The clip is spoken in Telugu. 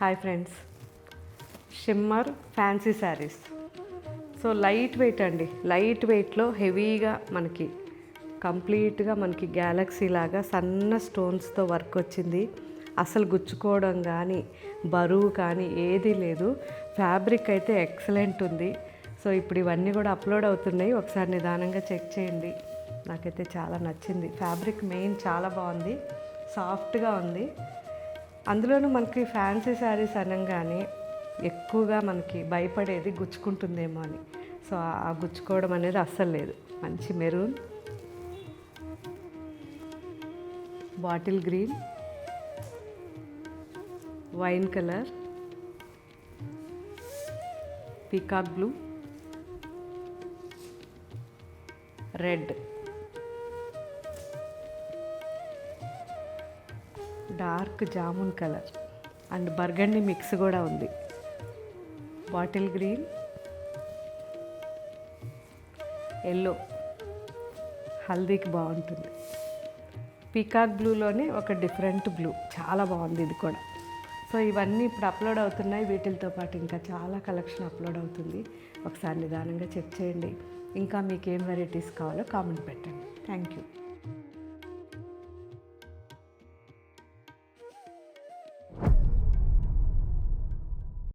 Hi friends, shimmer fancy saris. So light weight అండి, లైట్ వెయిట్లో హెవీగా మనకి కంప్లీట్గా మనకి గ్యాలక్సీ లాగా సన్న స్టోన్స్తో వర్క్ వచ్చింది. అసలు గుచ్చుకోవడం కానీ బరువు కానీ ఏదీ లేదు. ఫ్యాబ్రిక్ అయితే ఎక్సలెంట్ ఉంది. సో ఇప్పుడు ఇవన్నీ కూడా అప్లోడ్ అవుతున్నాయి, ఒకసారి నిదానంగా చెక్ చేయండి. నాకైతే చాలా నచ్చింది. ఫ్యాబ్రిక్ మెయిన్ చాలా బాగుంది, సాఫ్ట్గా ఉంది. అందులోనూ మనకి ఫ్యాన్సీ శారీస్ అనగానే ఎక్కువగా మనకి భయపడేది గుచ్చుకుంటుందేమో అని. సో ఆ గుచ్చుకోవడం అనేది అస్సలు లేదు. మంచి maroon, bottle green, wine colour, peacock blue, red, dark jamun colour and burgundy mix కూడా ఉంది. బాటిల్ గ్రీన్, ఎల్లో, హల్దీకి బాగుంటుంది. పీకాక్ బ్లూలోనే ఒక డిఫరెంట్ బ్లూ, చాలా బాగుంది ఇది కూడా. సో ఇవన్నీ ఇప్పుడు అప్లోడ్ అవుతున్నాయి. వీటితో పాటు ఇంకా చాలా కలెక్షన్ అప్లోడ్ అవుతుంది. ఒకసారి నిదానంగా చెక్ చేయండి. ఇంకా మీకు ఏం వెరైటీస్ కావాలో కామెంట్ పెట్టండి. Thank you.